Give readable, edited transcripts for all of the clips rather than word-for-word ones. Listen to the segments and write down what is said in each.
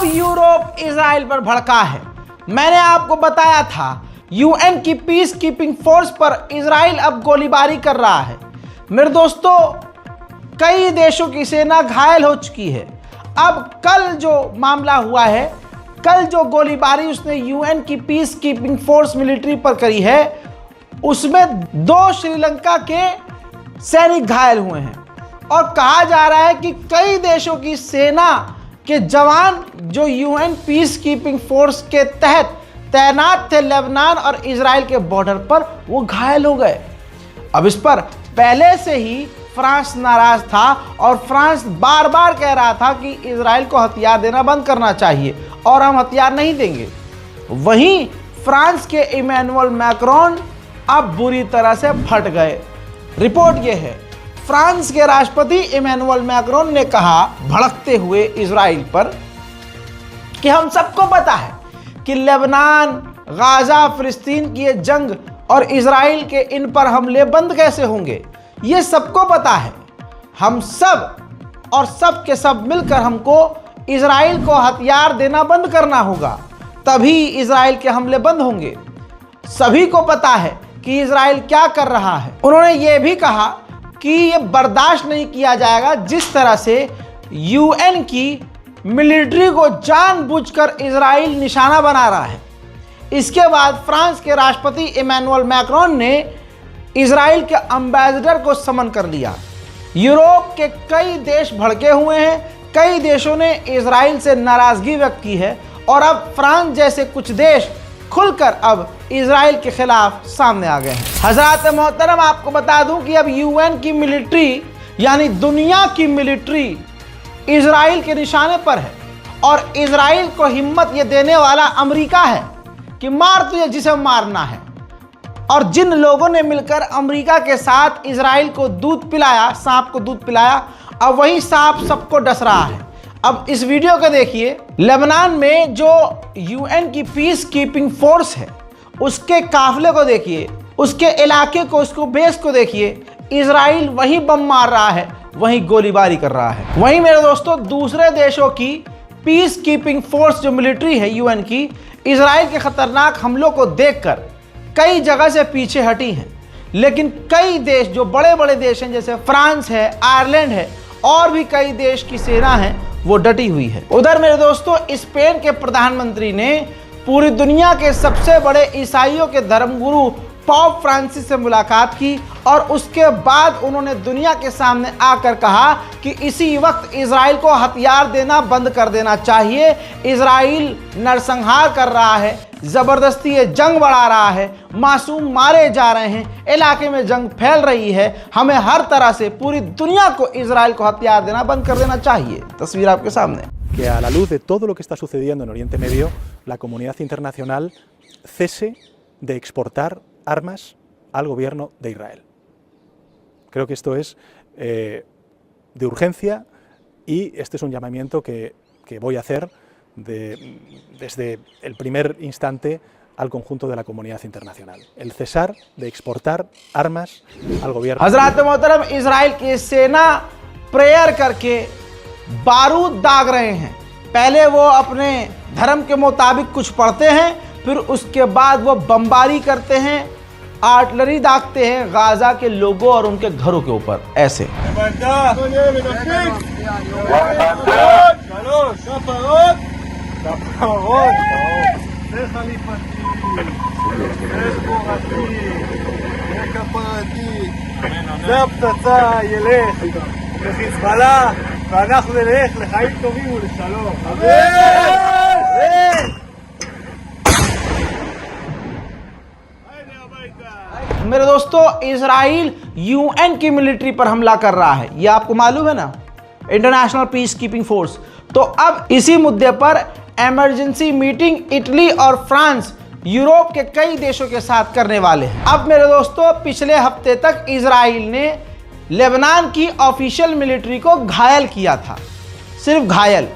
अब Europe Israel पर भड़का है। मैंने आपको बताया था यूएन की पीस कीपिंग फोर्स पर इजराइल अब गोलीबारी कर रहा है। मेरे दोस्तों, कई देशों की सेना घायल हो चुकी है। अब कल जो मामला हुआ है, कल जो गोलीबारी उसने यूएन की पीस कीपिंग फोर्स मिलिट्री पर करी है, उसमें 2 श्रीलंका के सैनिक घायल हुए हैं और कहा जा रहा है कि कई देशों की सेना के जवान जो यूएन पीस कीपिंग फोर्स के तहत तैनात थे लेबनान और इजराइल के बॉर्डर पर, वो घायल हो गए। अब इस पर पहले से ही फ्रांस नाराज था और फ्रांस बार बार कह रहा था कि इजराइल को हथियार देना बंद करना चाहिए और हम हथियार नहीं देंगे। वहीं फ्रांस के इमैनुअल मैक्रोन अब बुरी तरह से फट गए। रिपोर्ट यह है, फ्रांस के राष्ट्रपति इमैनुअल मैक्रोन ने कहा भड़कते हुए इजराइल पर कि हम सबको पता है कि लेबनान, गाजा, फिलिस्तीन की ये जंग और इजराइल के इन पर हमले बंद कैसे होंगे, ये सबको पता है। हम सब और सब के सब मिलकर हमको इजराइल को हथियार देना बंद करना होगा, तभी इजराइल के हमले बंद होंगे। सभी को पता है कि इजराइल क्या कर रहा है। उन्होंने ये भी कहा कि ये बर्दाश्त नहीं किया जाएगा जिस तरह से यूएन की मिलिट्री को जानबूझकर इजराइल निशाना बना रहा है। इसके बाद फ्रांस के राष्ट्रपति इमैनुअल मैक्रोन ने इजराइल के एम्बेसडर को समन कर लिया। यूरोप के कई देश भड़के हुए हैं, कई देशों ने इजराइल से नाराजगी व्यक्त की है और अब फ्रांस जैसे कुछ देश खुलकर अब इजराइल के खिलाफ सामने आ गए हैं। हजरात मोहतरम, आपको बता दूं कि अब यूएन की मिलिट्री यानी दुनिया की मिलिट्री इजराइल के निशाने पर है और इजराइल को हिम्मत ये देने वाला अमेरिका है कि मार तुझे जिसे मारना है। और जिन लोगों ने मिलकर अमेरिका के साथ इजराइल को दूध पिलाया, सांप को दूध पिलाया, अब वही सांप सबको डस रहा है। अब इस वीडियो को देखिए। लेबनान में जो यूएन की पीस कीपिंग फोर्स है उसके काफिले को देखिए, उसके इलाके को, उसको बेस को देखिए। इजराइल वही बम मार रहा है, वही गोलीबारी कर रहा है। वहीं मेरे दोस्तों, दूसरे देशों की पीस कीपिंग फोर्स जो मिलिट्री है यूएन की, इजराइल के खतरनाक हमलों को देखकर कई जगह से पीछे हटी हैं। लेकिन कई देश जो बड़े बड़े देश हैं, जैसे फ्रांस है, आयरलैंड है और भी कई देश की सेना है, वो डटी हुई है। उधर मेरे दोस्तों, स्पेन के प्रधानमंत्री ने पूरी दुनिया के सबसे बड़े ईसाइयों के धर्मगुरु पोप फ्रांसिस से मुलाकात की और उसके बाद उन्होंने दुनिया के सामने आकर कहा कि इसी वक्त इजराइल को हथियार देना बंद कर देना चाहिए। इजराइल नरसंहार कर रहा है, जबरदस्ती ये जंग बढ़ा रहा है, मासूम मारे जा रहे हैं, इलाके में जंग फैल रही है। हमें हर तरह से पूरी दुनिया को इजराइल को हथियार देना बंद कर देना चाहिए। तस्वीर आपके सामने। Que a la luz de todo lo que está sucediendo en Oriente Medio, la comunidad internacional cese de exportar armas al gobierno de Israel. Creo que esto es de urgencia y este es un llamamiento que voy a hacer desde el primer instante al conjunto de la comunidad internacional. El cesar de exportar armas al gobierno. हज़रात मोहतरम, Israel की सेना prayer करके बारूद दाग रहे हैं। पहले वो अपने धर्म के मुताबिक कुछ पढ़ते हैं, फिर उसके बाद वो बमबारी करते हैं, आर्टिलरी दागते हैं गाजा के लोगों और उनके घरों के ऊपर। ऐसे ואנחנו נלך לחיים טובים ולשלום. मेरे दोस्तों, इजराइल यूएन की मिलिट्री पर हमला कर रहा है, ये आपको मालूम है ना, इंटरनेशनल पीस कीपिंग फोर्स। तो अब इसी मुद्दे पर इमरजेंसी मीटिंग इटली और फ्रांस यूरोप के कई देशों के साथ करने वाले हैं। अब मेरे दोस्तों, पिछले हफ्ते तक इजराइल ने लेबनान की ऑफिशियल मिलिट्री को घायल किया था, सिर्फ घायल,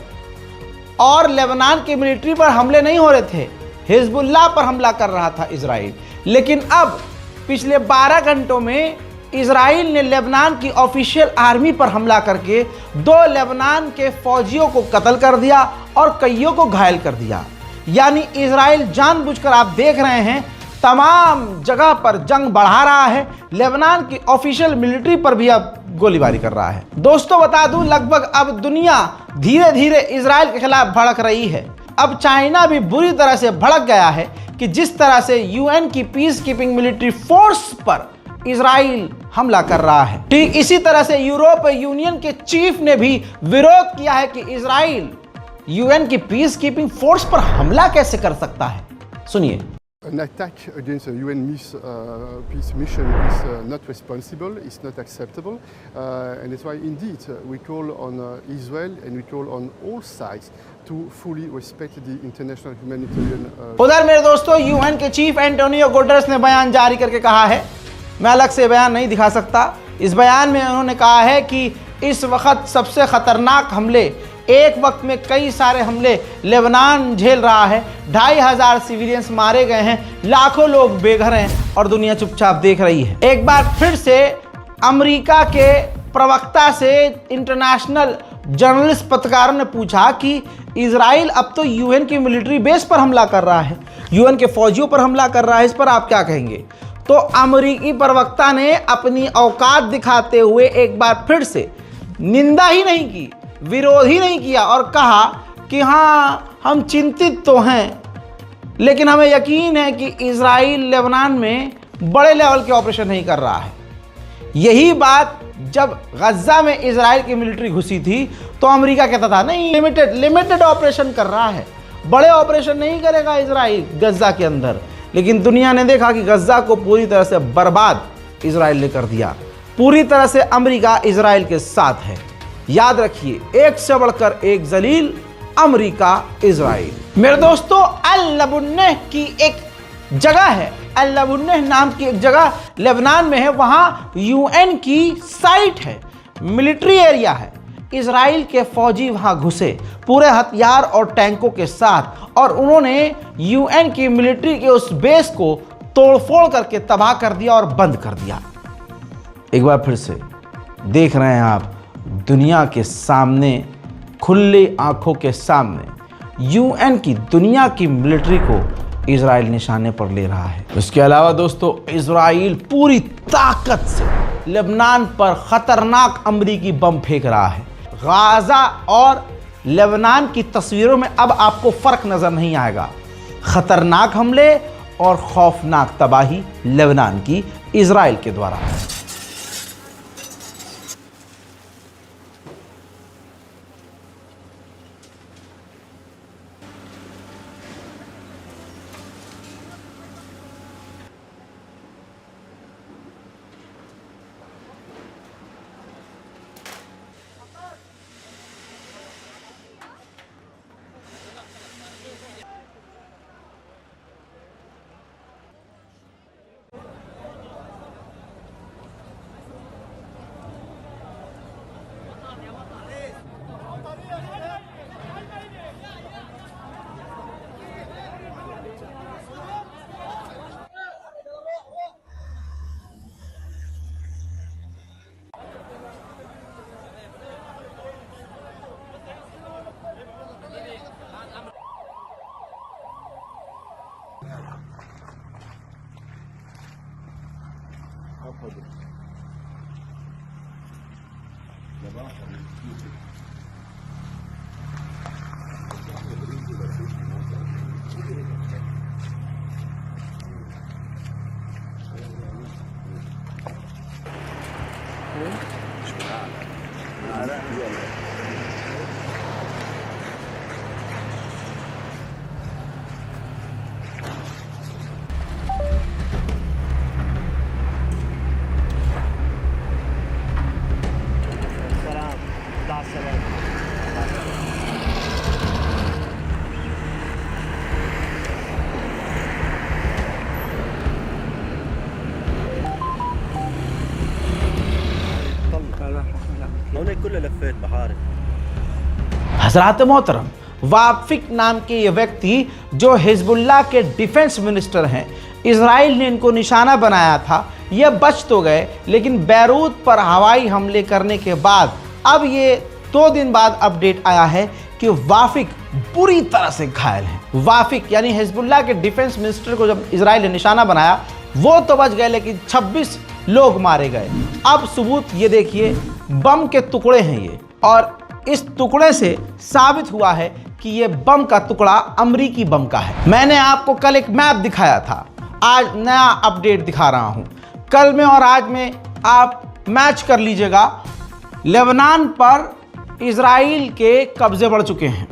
और लेबनान की मिलिट्री पर हमले नहीं हो रहे थे, हिजबुल्लाह पर हमला कर रहा था इजराइल। लेकिन अब पिछले 12 घंटों में इजराइल ने लेबनान की ऑफिशियल आर्मी पर हमला करके 2 लेबनान के फौजियों को कत्ल कर दिया और कईयों को घायल कर दिया। यानी इजराइल जानबूझकर, आप देख रहे हैं, तमाम जगह पर जंग बढ़ा रहा है। लेबनान की ऑफिशियल मिलिट्री पर भी अब गोलीबारी कर रहा है। दोस्तों बता दूं, लगभग अब दुनिया धीरे धीरे इजराइल के खिलाफ भड़क रही है। अब चाइना भी बुरी तरह से भड़क गया है कि जिस तरह से यूएन की पीस कीपिंग मिलिट्री फोर्स पर इजराइल हमला कर रहा है। ठीक इसी तरह से यूरोपीय यूनियन के चीफ ने भी विरोध किया है कि इजराइल यूएन की पीस कीपिंग फोर्स पर हमला कैसे कर सकता है। सुनिए। An attack against a UN peace mission is not responsible, it's not acceptable, and that's why indeed we call on Israel and we call on all sides to fully respect the international humanitarian. उधर मेरे दोस्तों UN के chief Antonio Guterres ने बयान जारी करके कहा है, मैं अलग से बयान नहीं दिखा सकता। इस बयान में उन्होंने कहा है कि इस वक्त सबसे खतरनाक हमले, एक वक्त में कई सारे हमले लेबनान झेल रहा है। 2500 सिविलियंस मारे गए हैं, लाखों लोग बेघर हैं और दुनिया चुपचाप देख रही है। एक बार फिर से अमेरिका के प्रवक्ता से इंटरनेशनल जर्नलिस्ट पत्रकारों ने पूछा कि इजराइल अब तो यूएन की मिलिट्री बेस पर हमला कर रहा है, यूएन के फौजियों पर हमला कर रहा है, इस पर आप क्या कहेंगे। तो अमेरिकी प्रवक्ता ने अपनी औकात दिखाते हुए एक बार फिर से निंदा ही नहीं की, विरोध ही नहीं किया और कहा कि हाँ, हम चिंतित तो हैं, लेकिन हमें यकीन है कि इजराइल लेबनान में बड़े लेवल के ऑपरेशन नहीं कर रहा है। यही बात जब गज्जा में इजराइल की मिलिट्री घुसी थी तो अमेरिका कहता था नहीं, लिमिटेड ऑपरेशन कर रहा है, बड़े ऑपरेशन नहीं करेगा इजराइल गज्जा के अंदर। लेकिन दुनिया ने देखा कि गज्जा को पूरी तरह से बर्बाद इजराइल ने कर दिया। पूरी तरह से अमेरिका इजराइल के साथ है। याद रखिए, एक से बढ़कर एक जलील अमेरिका इजराइल। मेरे दोस्तों, अल लबुन्नेह की एक जगह है, अल लबुन्नेह नाम की एक जगह लेबनान में है, वहां यूएन की साइट है, मिलिट्री एरिया है। इजराइल के फौजी वहां घुसे पूरे हथियार और टैंकों के साथ, और उन्होंने यूएन की मिलिट्री के उस बेस को तोड़फोड़ करके तबाह कर दिया और बंद कर दिया। एक बार फिर से देख रहे हैं आप, दुनिया के सामने, खुली आंखों के सामने यूएन की, दुनिया की मिलिट्री को इजराइल निशाने पर ले रहा है। इसके अलावा दोस्तों, इजराइल पूरी ताकत से लेबनान पर खतरनाक अमेरिकी बम फेंक रहा है। गाजा और लेबनान की तस्वीरों में अब आपको फर्क नजर नहीं आएगा। खतरनाक हमले और खौफनाक तबाही लेबनान की इजराइल के द्वारा। हजरात मोहतरम, वाफिक नाम के ये व्यक्ति जो हिजबुल्लाह के डिफेंस मिनिस्टर हैं, इजराइल ने इनको निशाना बनाया था, ये बच तो गए, लेकिन बैरूत पर हवाई हमले करने के बाद अब ये 2 दिन बाद अपडेट आया है कि वाफिक बुरी तरह से घायल है। वाफिक यानी हिजबुल्लाह के डिफेंस मिनिस्टर को जब इजराइल ने निशाना बनाया, वो तो बच गए लेकिन 26 लोग मारे गए। अब सबूत ये देखिए, बम के टुकड़े हैं ये, और इस टुकड़े से साबित हुआ है कि ये बम का टुकड़ा अमरीकी बम का है। मैंने आपको कल एक मैप दिखाया था, आज नया अपडेट दिखा रहा हूं। कल में और आज में आप मैच कर लीजिएगा। लेबनान पर इजराइल के कब्जे बढ़ चुके हैं।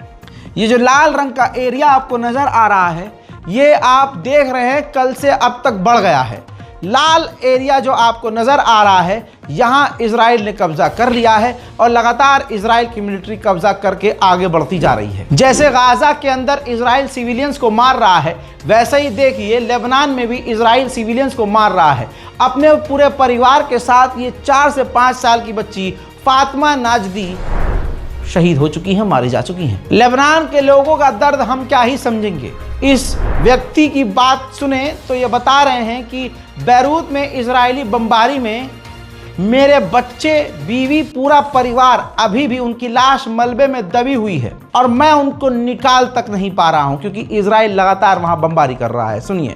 ये जो लाल रंग का एरिया आपको नजर आ रहा है, ये आप देख रहे हैं कल से अब तक बढ़ गया है। लाल एरिया जो आपको नजर आ रहा है, यहाँ इजराइल ने कब्जा कर लिया है और लगातार इजराइल की मिलिट्री कब्जा करके आगे बढ़ती जा रही है। जैसे गाजा के अंदर इजराइल सिविलियंस को मार रहा है, वैसे ही देखिए लेबनान में भी इजराइल सिविलियंस को मार रहा है। अपने पूरे परिवार के साथ ये 4 से 5 साल की बच्ची फातिमा नाजदी शहीद हो चुकी हैं, मारी जा चुकी हैं। लेबनान के लोगों का दर्द हम क्या ही समझेंगे। इस व्यक्ति की बात सुने तो ये बता रहे हैं कि बैरूत में इजरायली बमबारी में मेरे बच्चे, बीवी, पूरा परिवार, अभी भी उनकी लाश मलबे में दबी हुई है और मैं उनको निकाल तक नहीं पा रहा हूं क्योंकि इजराइल लगातार वहां बमबारी कर रहा है। सुनिए।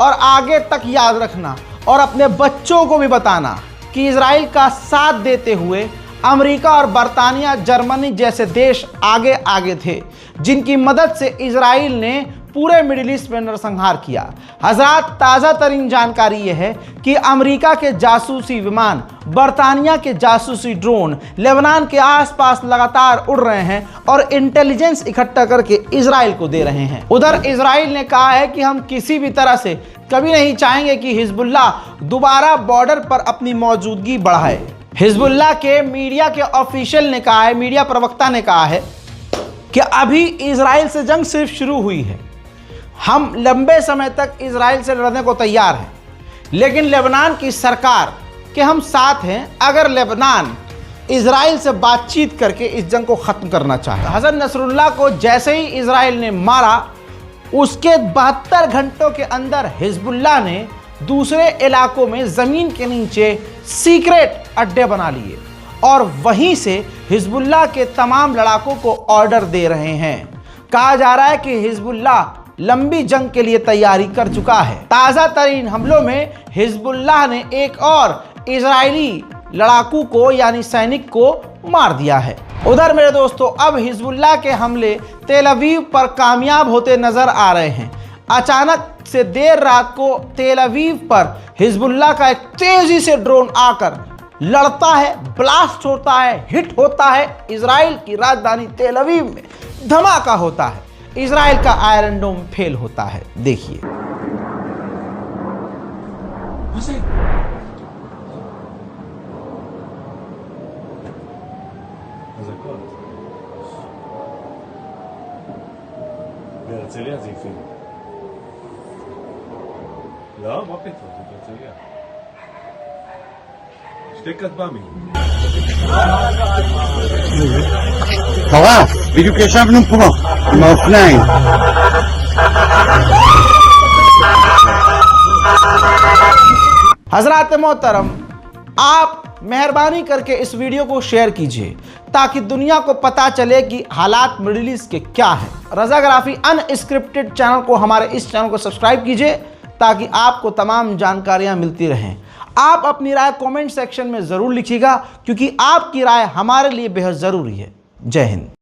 और आगे तक याद रखना और अपने बच्चों को भी बताना कि इजराइल का साथ देते हुए अमेरिका और बरतानिया, जर्मनी जैसे देश आगे आगे थे, जिनकी मदद से इजराइल ने पूरे मिडिल ईस्ट में नरसंहार किया। हजरात, ताज़ा तरीन जानकारी यह है कि अमेरिका के जासूसी विमान, बरतानिया के जासूसी ड्रोन लेबनान के आसपास लगातार उड़ रहे हैं और इंटेलिजेंस इकट्ठा करके इजराइल को दे रहे हैं। उधर इजराइल ने कहा है कि हम किसी भी तरह से कभी नहीं चाहेंगे कि हिजबुल्लाह दोबारा बॉर्डर पर अपनी मौजूदगी बढ़ाए। हिजबुल्लाह के मीडिया के ऑफिशियल ने कहा है, मीडिया प्रवक्ता ने कहा है कि अभी इजराइल से जंग सिर्फ शुरू हुई है, हम लंबे समय तक इजराइल से लड़ने को तैयार हैं, लेकिन लेबनान की सरकार के हम साथ हैं अगर लेबनान इजराइल से बातचीत करके इस जंग को ख़त्म करना चाहे। हसन नसरुल्लाह को जैसे ही इजराइल ने मारा, उसके 72 घंटों के अंदर हिजबुल्लाह ने दूसरे इलाकों में ज़मीन के नीचे सीक्रेट अड्डे बना लिए और वहीं से हिजबुल्लाह के तमाम लड़ाकों को ऑर्डर दे रहे हैं। कहा जा रहा है कि हिजबुल्लाह लंबी जंग के लिए तैयारी कर चुका है। ताज़ा तरीन हमलों में हिजबुल्लाह ने एक और इजरायली लड़ाकू को यानी सैनिक को मार दिया है। उधर मेरे दोस्तों, अब हिजबुल्लाह के हमले तेल अवीव पर कामयाब होते नजर आ रहे हैं। अचानक से देर रात को तेल अवीव पर हिजबुल्लाह का एक तेजी से ड्रोन आकर लड़ता है, ब्लास्ट होता है, हिट होता है। इजराइल की राजधानी तेल अवीव में धमाका होता है, इजराइल का आयरन डोम फेल होता है। देखिए। בהרצליה זה יפה. לא, מה פתאום, זה בהרצליה. שתי כטב"מים. חרף, בדיוק ישבנו פה, עם האופניים. हजरात मोहतरम, आप मेहरबानी करके इस वीडियो को शेयर कीजिए ताकि दुनिया को पता चले कि हालात मिडिल ईस्ट के क्या है। रज़ाग्राफी अनस्क्रिप्टेड चैनल को, हमारे इस चैनल को सब्सक्राइब कीजिए ताकि आपको तमाम जानकारियां मिलती रहें। आप अपनी राय कमेंट सेक्शन में ज़रूर लिखिएगा क्योंकि आपकी राय हमारे लिए बेहद ज़रूरी है। जय हिंद।